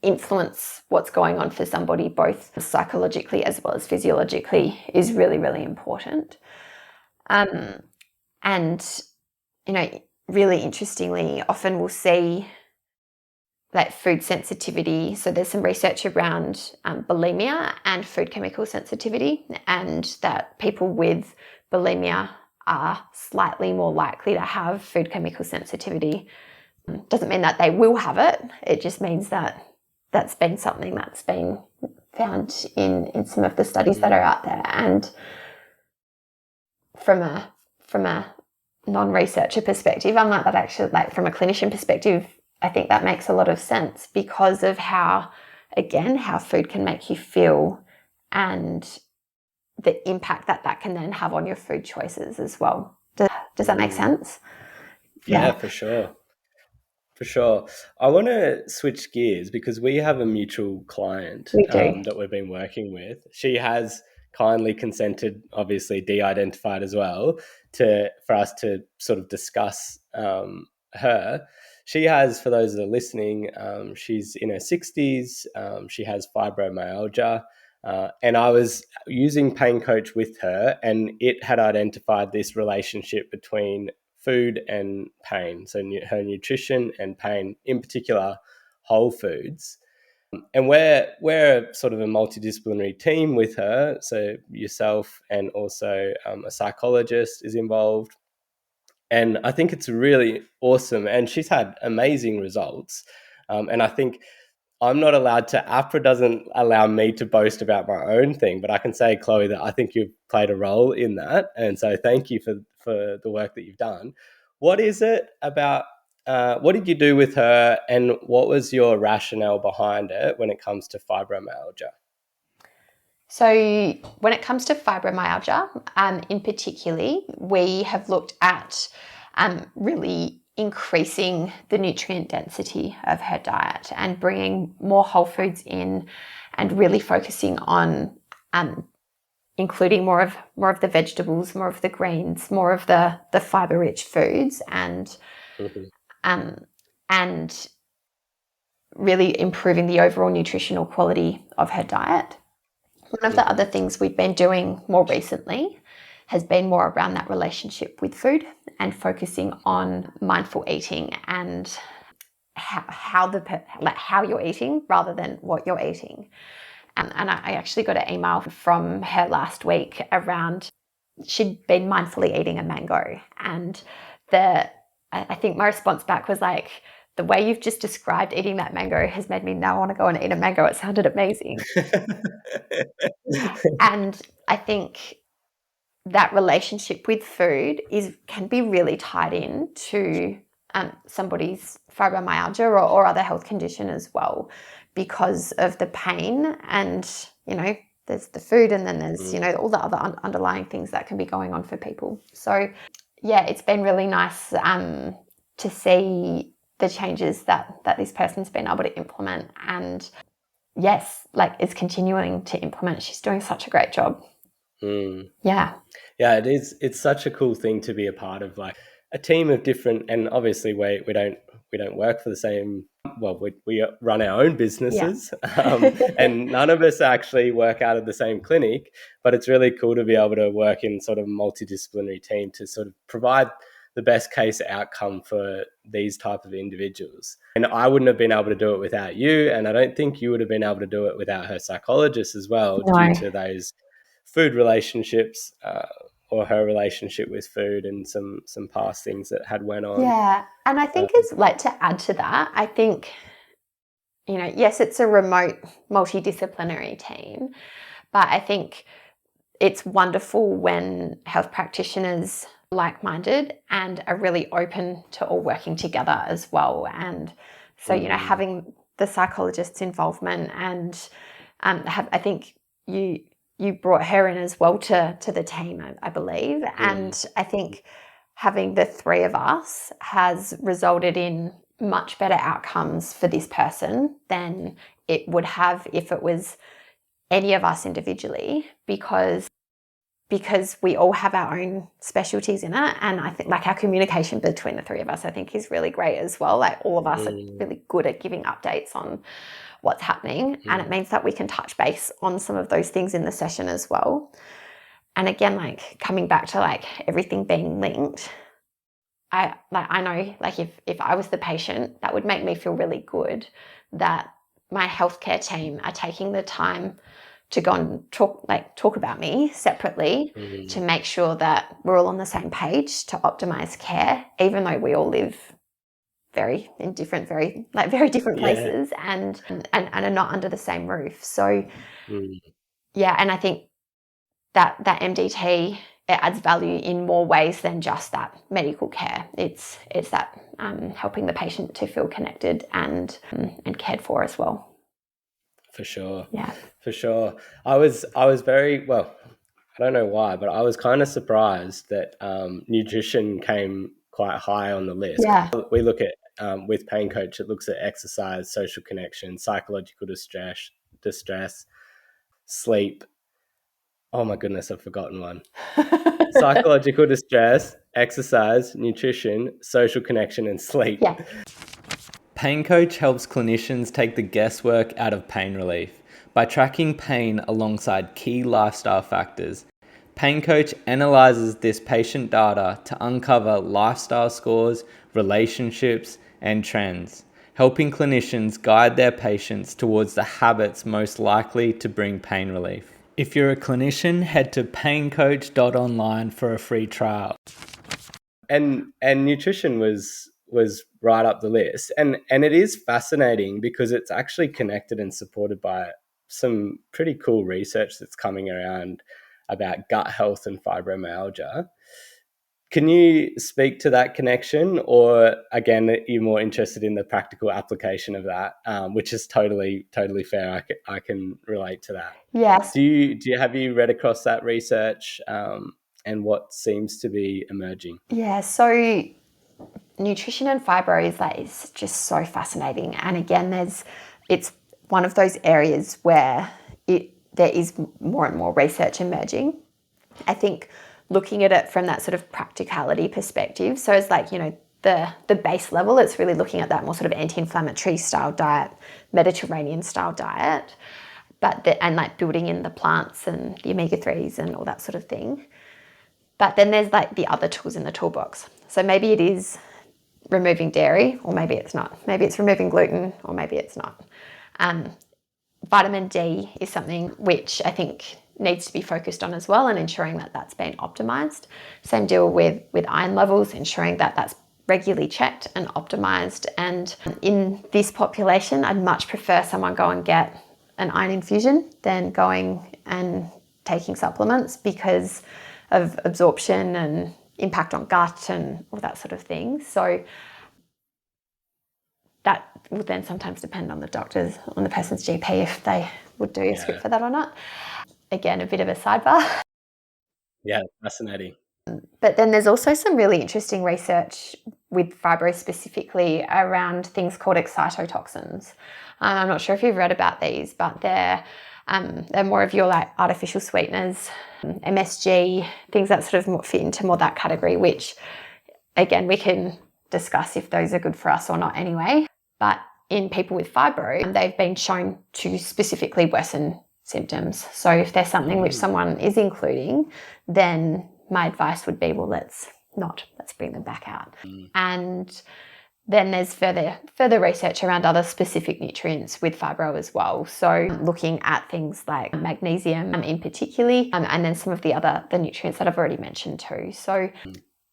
influence what's going on for somebody, both psychologically as well as physiologically, is really, really important. And, really interestingly, often we'll see food sensitivity. So there's some research around bulimia and food chemical sensitivity, and that people with bulimia are slightly more likely to have food chemical sensitivity. Doesn't mean that they will have it. It just means that that's been something that's been found in some of the studies that are out there. And from from a non-researcher perspective, I'm like that actually, like from a clinician perspective, I think that makes a lot of sense because of how food can make you feel and the impact that can then have on your food choices as well. Does that make sense? Yeah, for sure. For sure. I want to switch gears because we have a mutual client We do. that we've been working with. She has kindly consented, obviously de-identified as well, for us to sort of discuss her. She has, for those that are listening, she's in her 60s. She has fibromyalgia. And I was using Pain Coach with her, and it had identified this relationship between food and pain. So her nutrition and pain, in particular, whole foods. And we're sort of a multidisciplinary team with her. So yourself and also a psychologist is involved. And I think it's really awesome. And she's had amazing results. And I think I'm not allowed to, APRA doesn't allow me to boast about my own thing, but I can say, Chloe, that I think you've played a role in that. And so thank you for the work that you've done. What is it about, what did you do with her and what was your rationale behind it when it comes to fibromyalgia? So when it comes to fibromyalgia, in particular, we have looked at really increasing the nutrient density of her diet and bringing more whole foods in and really focusing on including more of the vegetables, more of the greens, more of the fiber-rich foods and really improving the overall nutritional quality of her diet. One of the other things we've been doing more recently has been more around that relationship with food and focusing on mindful eating and how you're eating rather than what you're eating. And I actually got an email from her last week around she'd been mindfully eating a mango, and I think my response back was like, the way you've just described eating that mango has made me now want to go and eat a mango. It sounded amazing. And I think that relationship with food can be really tied in to somebody's fibromyalgia or other health condition as well, because of the pain and, there's the food and then there's, all the other underlying things that can be going on for people. So yeah, it's been really nice to see the changes that this person's been able to implement, and yes, is continuing to implement. She's doing such a great job. Yeah, it is. It's such a cool thing to be a part of, like a team of different, and obviously we don't work for the same. Well, we run our own businesses, and none of us actually work out of the same clinic. But it's really cool to be able to work in sort of a multidisciplinary team to sort of provide the best case outcome for these type of individuals. And I wouldn't have been able to do it without you, and I don't think you would have been able to do it without her psychologist as well, due to those food relationships or her relationship with food and some past things that had went on. Yeah, and I think it's to add to that, I think, yes, it's a remote multidisciplinary team, but I think it's wonderful when health practitioners like-minded and are really open to all working together as well. And so, having the psychologist's involvement and I think you brought her in as well to the team, I believe. And I think having the three of us has resulted in much better outcomes for this person than it would have if it was any of us individually, because we all have our own specialties in it. And I think our communication between the three of us, I think, is really great as well. All of us are really good at giving updates on what's happening. And it means that we can touch base on some of those things in the session as well. And again, coming back to everything being linked, I know if I was the patient, that would make me feel really good that my healthcare team are taking the time to go and talk about me separately to make sure that we're all on the same page to optimize care, even though we all live very different places and are not under the same roof. So yeah, and I think that MDT it adds value in more ways than just that medical care. It's that helping the patient to feel connected and cared for as well. For sure. Yeah. For sure. I was very, well, I don't know why, but I was kind of surprised that nutrition came quite high on the list. Yeah. We look at, with Pain Coach, it looks at exercise, social connection, psychological distress, sleep. Oh my goodness, I've forgotten one. Psychological distress, exercise, nutrition, social connection, and sleep. Yeah. Pain Coach helps clinicians take the guesswork out of pain relief by tracking pain alongside key lifestyle factors. Pain Coach analyzes this patient data to uncover lifestyle scores, relationships, and trends, helping clinicians guide their patients towards the habits most likely to bring pain relief. If you're a clinician, head to paincoach.online for a free trial. And nutrition was right up the list, and it is fascinating because it's actually connected and supported by some pretty cool research that's coming around about gut health and fibromyalgia. Can you speak to that connection, or again, you're more interested in the practical application of that, which is totally fair. I can relate to that. Yes. Have you read across that research, and what seems to be emerging? Yeah, so nutrition and fibro is just so fascinating. And again, it's one of those areas where there is more and more research emerging. I think looking at it from that sort of practicality perspective, so it's like, the base level, it's really looking at that more sort of anti-inflammatory style diet, Mediterranean style diet, and like building in the plants and the omega-3s and all that sort of thing. But then there's like the other tools in the toolbox. So maybe it is removing dairy, or maybe it's not. Maybe it's removing gluten, or maybe it's not. Vitamin D is something which I think needs to be focused on as well, and ensuring that that's been optimized. Same deal with iron levels, ensuring that that's regularly checked and optimized. And in this population, I'd much prefer someone go and get an iron infusion than going and taking supplements, because of absorption and impact on gut and all that sort of thing. So that will then sometimes depend on the doctors, on the person's GP, if they would do a script for that or not. Again, a bit of a sidebar. Yeah, fascinating. But then there's also some really interesting research with fibro specifically around things called excitotoxins. I'm not sure if you've read about these, but they're more of your like artificial sweeteners, MSG, things that sort of fit into more that category, which again, we can discuss if those are good for us or not anyway. But in people with fibro, they've been shown to specifically worsen symptoms. So if there's something which someone is including, then my advice would be, well, let's bring them back out. And then there's further research around other specific nutrients with fibro as well. So looking at things like magnesium in particular, and then some of the nutrients that I've already mentioned too. So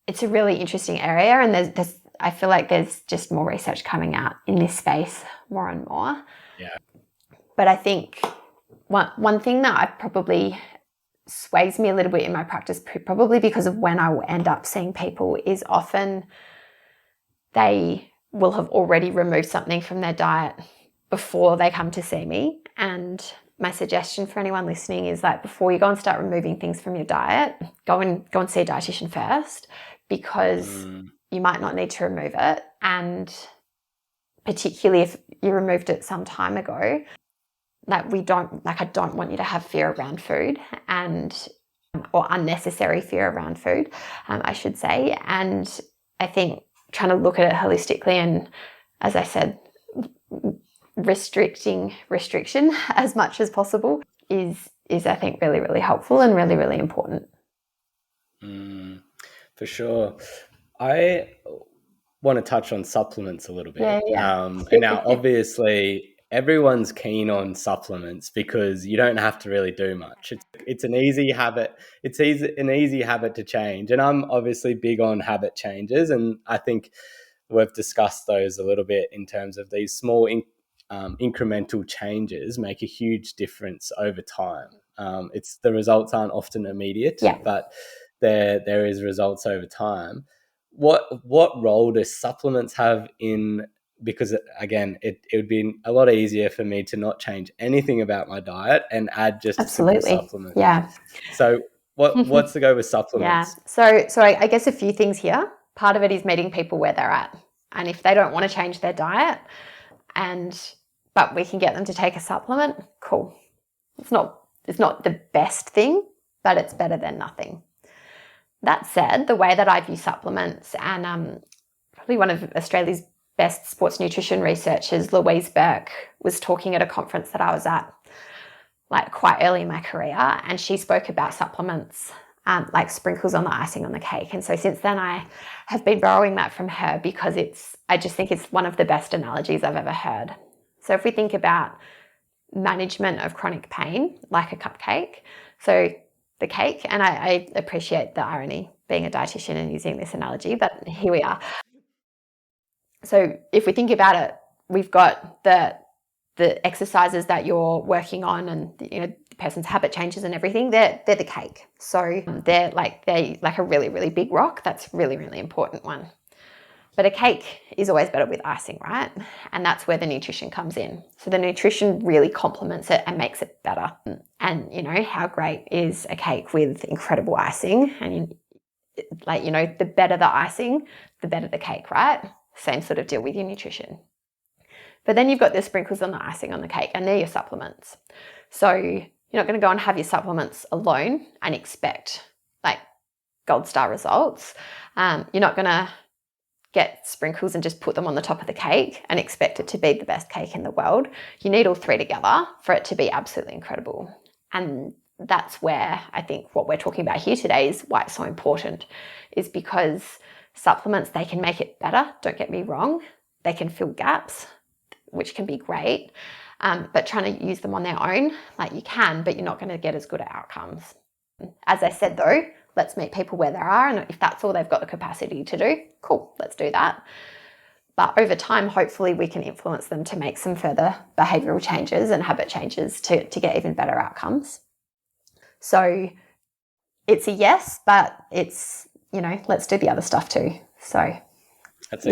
it's a really interesting area, and I feel like there's just more research coming out in this space more and more. Yeah. But I think one thing that I probably sways me a little bit in my practice, probably because of when I will end up seeing people, is often they will have already removed something from their diet before they come to see me. And my suggestion for anyone listening is that before you go and start removing things from your diet, go and see a dietitian first, because you might not need to remove it. And particularly if you removed it some time ago, I don't want you to have fear around food or unnecessary fear around food, I should say. And I think trying to look at it holistically and, as I said, restriction as much as possible is I think really, really helpful and really, really important. For sure. I want to touch on supplements a little bit. Yeah. And now obviously everyone's keen on supplements because you don't have to really do much. It's an easy habit. It's an easy habit to change. And I'm obviously big on habit changes. And I think we've discussed those a little bit in terms of these small incremental changes make a huge difference over time. The results aren't often immediate, but there is results over time. What role do supplements have in, because again, it would be a lot easier for me to not change anything about my diet and add just a simple supplement. Yeah. So what's the go with supplements? Yeah. So I guess a few things here. Part of it is meeting people where they're at. And if they don't want to change their diet but we can get them to take a supplement, cool. It's not the best thing, but it's better than nothing. That said, the way that I view supplements, and probably one of Australia's best sports nutrition researchers, Louise Burke, was talking at a conference that I was at like quite early in my career, and she spoke about supplements like sprinkles on the icing on the cake. And so since then I have been borrowing that from her because I just think it's one of the best analogies I've ever heard. So if we think about management of chronic pain like a cupcake, so the cake, and I appreciate the irony being a dietitian and using this analogy, but here we are. So if we think about it, we've got the exercises that you're working on, and the person's habit changes and everything. They're the cake. So they're like a really, really big rock. That's really, really important one. But a cake is always better with icing, right? And that's where the nutrition comes in. So the nutrition really complements it and makes it better. And how great is a cake with incredible icing? And the better the icing, the better the cake, right? Same sort of deal with your nutrition. But then you've got the sprinkles on the icing on the cake, and they're your supplements. So you're not going to go and have your supplements alone and expect like gold star results. You're not going to get sprinkles and just put them on the top of the cake and expect it to be the best cake in the world. You need all three together for it to be absolutely incredible. And that's where I think what we're talking about here today is why it's so important, is because supplements, they can make it better. Don't get me wrong. They can fill gaps, which can be great. But trying to use them on their own, like you can, but you're not going to get as good outcomes. As I said though, let's meet people where they are, and if that's all they've got the capacity to do, cool, let's do that. But over time, hopefully we can influence them to make some further behavioural changes and habit changes to get even better outcomes. So it's a yes, but it's, let's do the other stuff too. So it's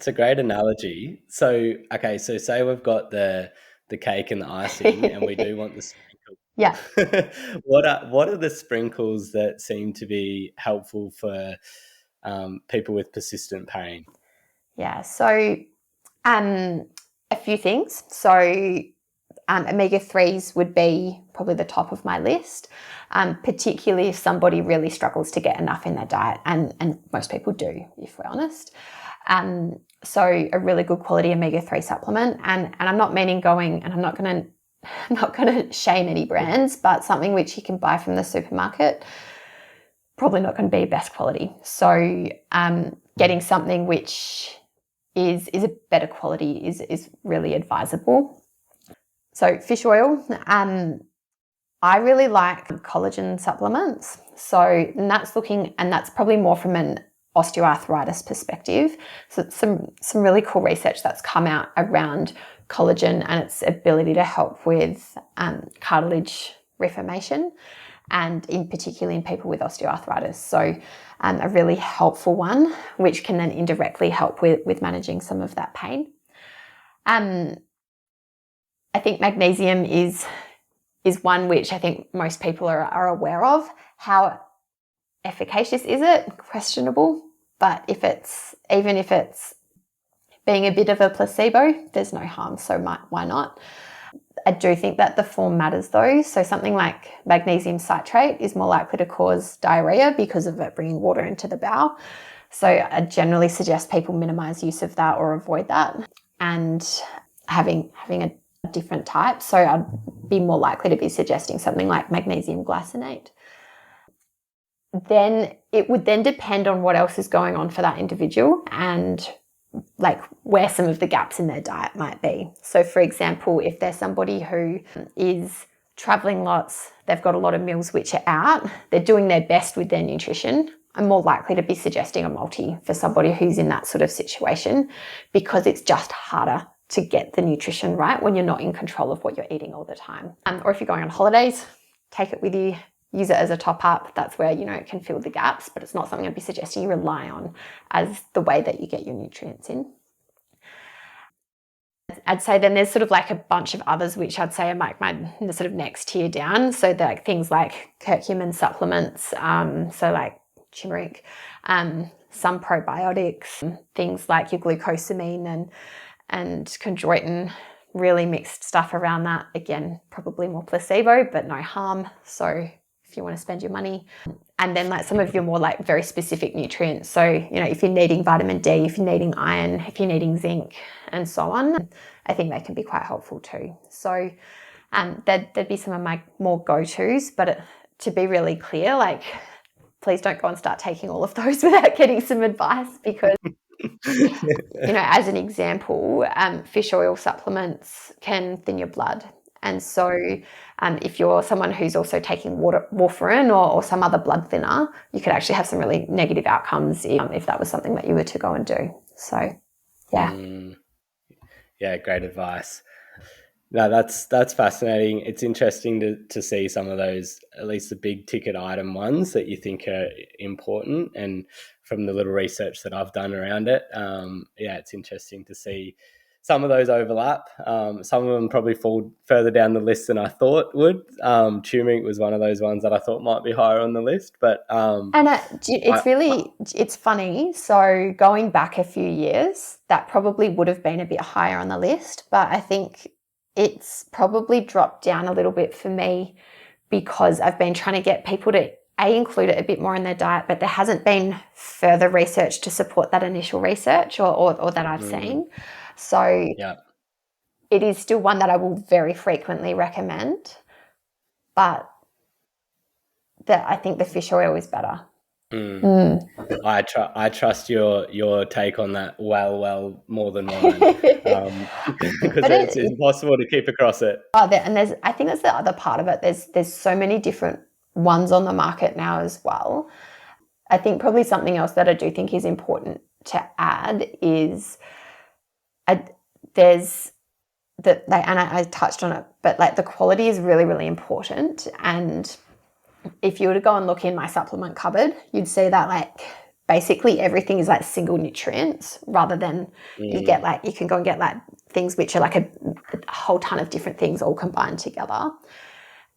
a great analogy. So, okay, so say we've got the cake and the icing and we do want the sprinkles. Yeah. What are the sprinkles that seem to be helpful for people with persistent pain? Yeah, so a few things. So omega-3s would be probably the top of my list, particularly if somebody really struggles to get enough in their diet, and most people do, if we're honest. So a really good quality omega-3 supplement, and I'm not meaning going, and I'm not going to shame any brands, but something which you can buy from the supermarket, probably not going to be best quality. So getting something which is a better quality is really advisable. So fish oil, I really like collagen supplements. So that's probably more from an osteoarthritis perspective. So some really cool research that's come out around collagen and its ability to help with cartilage reformation, and in particular in people with osteoarthritis. So a really helpful one, which can then indirectly help with managing some of that pain. I think magnesium is one which I think most people are aware of. How efficacious is it? Questionable. But even if it's being a bit of a placebo, there's no harm, so why not? I do think that the form matters though. So something like magnesium citrate is more likely to cause diarrhea because of it bringing water into the bowel. So I generally suggest people minimize use of that or avoid that, and having a different type. So I'd be more likely to be suggesting something like magnesium glycinate. Then it would then depend on what else is going on for that individual and like where some of the gaps in their diet might be. So for example, if there's somebody who is traveling lots, they've got a lot of meals which are out, they're doing their best with their nutrition, I'm more likely to be suggesting a multi for somebody who's in that sort of situation, because it's just harder to get the nutrition right when you're not in control of what you're eating all the time. Or if you're going on holidays, take it with you. use it as a top up. That's where, it can fill the gaps, but it's not something I'd be suggesting you rely on as the way that you get your nutrients in. I'd say then there's sort of like a bunch of others which I'd say are my sort of next tier down. So like things like curcumin supplements, so like turmeric, some probiotics, things like your glucosamine and chondroitin, really mixed stuff around that. Again, probably more placebo, but no harm. So if you want to spend your money. And then like some of your more like very specific nutrients. So, if you're needing vitamin D, if you're needing iron, if you're needing zinc and so on, I think they can be quite helpful too. So there'd be some of my more go-tos, but to be really clear, like please don't go and start taking all of those without getting some advice because as an example, fish oil supplements can thin your blood. And so if you're someone who's also taking warfarin or some other blood thinner, you could actually have some really negative outcomes if that was something that you were to go and do. So, yeah. Yeah, great advice. No, that's fascinating. It's interesting to see some of those, at least the big ticket item ones that you think are important. And from the little research that I've done around it, it's interesting to see some of those overlap. Some of them probably fall further down the list than I thought would. Turmeric was one of those ones that I thought might be higher on the list. But it's funny. So going back a few years, that probably would have been a bit higher on the list. But I think it's probably dropped down a little bit for me because I've been trying to get people to include it a bit more in their diet, but there hasn't been further research to support that initial research or that I've seen. So it is still one that I will very frequently recommend, but I think the fish oil is better. I trust your take on that well more than mine because it's impossible to keep across it. And I think that's the other part of it. There's so many different ones on the market now as well. I think probably something else that I do think is important to add is there's and I touched on it, but like the quality is really, really important. And if you were to go and look in my supplement cupboard, you'd see that like basically everything is like single nutrients rather than you can go and get like things which are like a whole ton of different things all combined together.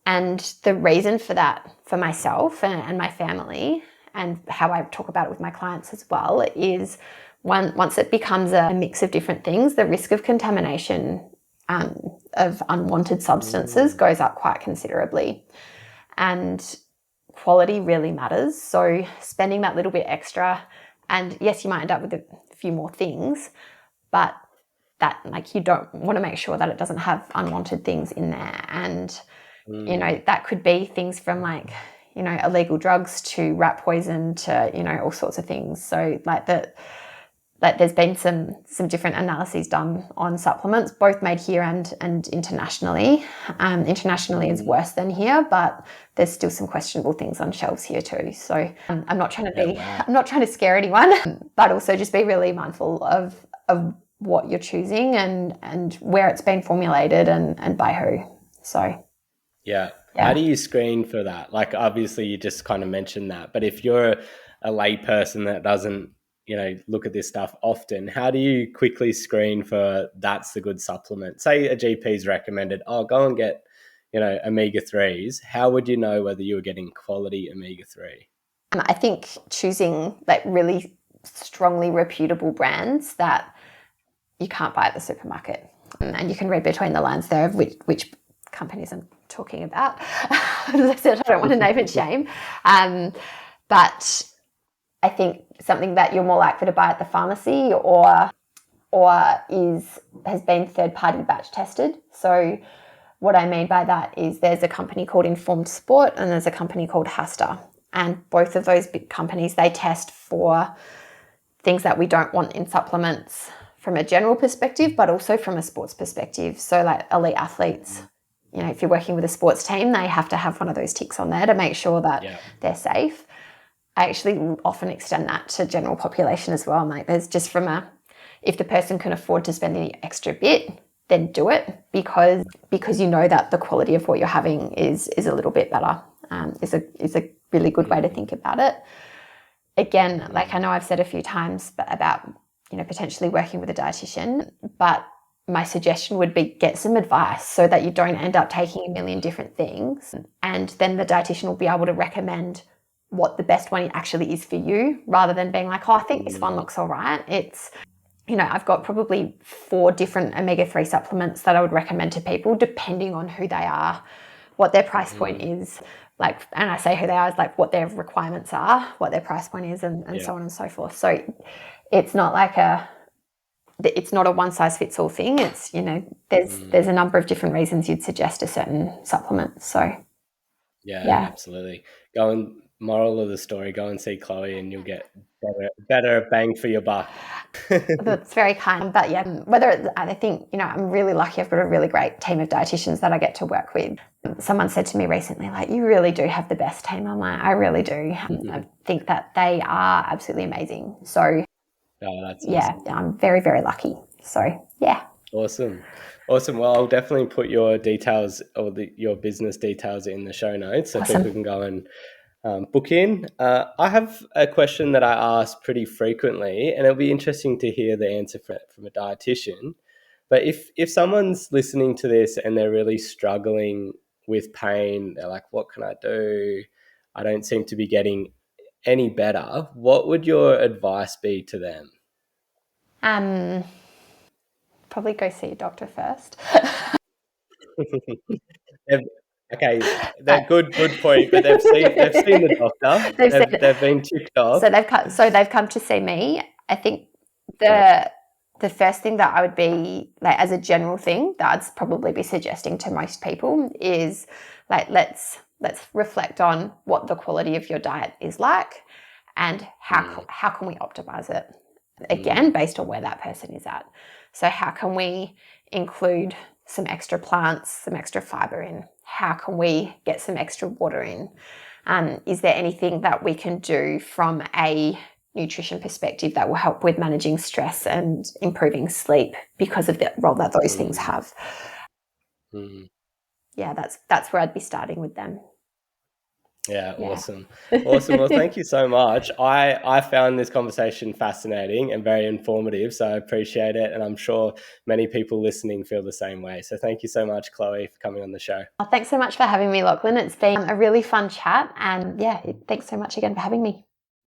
And the reason for that for myself and my family and how I talk about it with my clients as well is once it becomes a mix of different things, the risk of contamination of unwanted substances goes up quite considerably. And quality really matters. So spending that little bit extra, and yes, you might end up with a few more things, but that like you don't want to make sure that it doesn't have unwanted things in there. And that could be things from like illegal drugs to rat poison to all sorts of things. So there's been some different analyses done on supplements, both made here and internationally. Internationally is worse than here, but there's still some questionable things on shelves here too. So I'm not trying to scare anyone, but also just be really mindful of what you're choosing and where it's been formulated and by who. So yeah. How do you screen for that? Like obviously you just kind of mentioned that, but if you're a lay person that doesn't look at this stuff often, how do you quickly screen for that's the good supplement? Say a GP's recommended, go and get, omega-3s. How would you know whether you were getting quality omega-3? I think choosing like really strongly reputable brands that you can't buy at the supermarket. And you can read between the lines there of which companies I'm talking about. As I said, I don't want to name and shame. But I think something that you're more likely to buy at the pharmacy or has been third-party batch tested. So what I mean by that is there's a company called Informed Sport and there's a company called Hasta. And both of those big companies, they test for things that we don't want in supplements from a general perspective, but also from a sports perspective. So like elite athletes, if you're working with a sports team, they have to have one of those ticks on there to make sure that they're safe. I actually often extend that to general population as well. Like there's just if the person can afford to spend the extra bit, then do it because you know that the quality of what you're having is a little bit better. is a really good way to think about it. Again, like I know I've said a few times about, potentially working with a dietitian, but my suggestion would be get some advice so that you don't end up taking a million different things. And then the dietitian will be able to recommend what the best one actually is for you, rather than being like, oh, I think this one looks all right. It's, I've got probably 4 different omega-3 supplements that I would recommend to people, depending on who they are, what their price point is, and I say who they are, is like what their requirements are, what their price point is, and so on and so forth. So it's not like it's not a one size fits all thing. It's, there's a number of different reasons you'd suggest a certain supplement. So yeah, absolutely. Moral of the story, go and see Chloe and you'll get better bang for your buck. That's very kind. But I think, I'm really lucky. I've got a really great team of dietitians that I get to work with. Someone said to me recently, like, you really do have the best team. I'm like, I really do. I think that they are absolutely amazing. So that's awesome. I'm very, very lucky. So Awesome. Well, I'll definitely put your details or your business details in the show notes so people can go and book in. I have a question that I ask pretty frequently, and it'll be interesting to hear the answer from a dietitian. But if someone's listening to this and they're really struggling with pain, they're like, what can I do? I don't seem to be getting any better. What would your advice be to them? Probably go see a doctor first. Okay, they're good point, but they've seen the doctor. They've been ticked off. So they've come to see me. I think the first thing that I would be like, as a general thing, that I'd probably be suggesting to most people is like, let's reflect on what the quality of your diet is like, and how can we optimize it, again, based on where that person is at. So how can we include some extra plants, some extra fiber in? How can we get some extra water in? Is there anything that we can do from a nutrition perspective that will help with managing stress and improving sleep because of the role that those things have? Yeah, that's where I'd be starting with them. Yeah, awesome. Well, thank you so much. I found this conversation fascinating and very informative, so I appreciate it, and I'm sure many people listening feel the same way. So thank you so much, Chloe, for coming on the show. Thanks so much for having me, Lachlan. It's been a really fun chat, and thanks so much again for having me.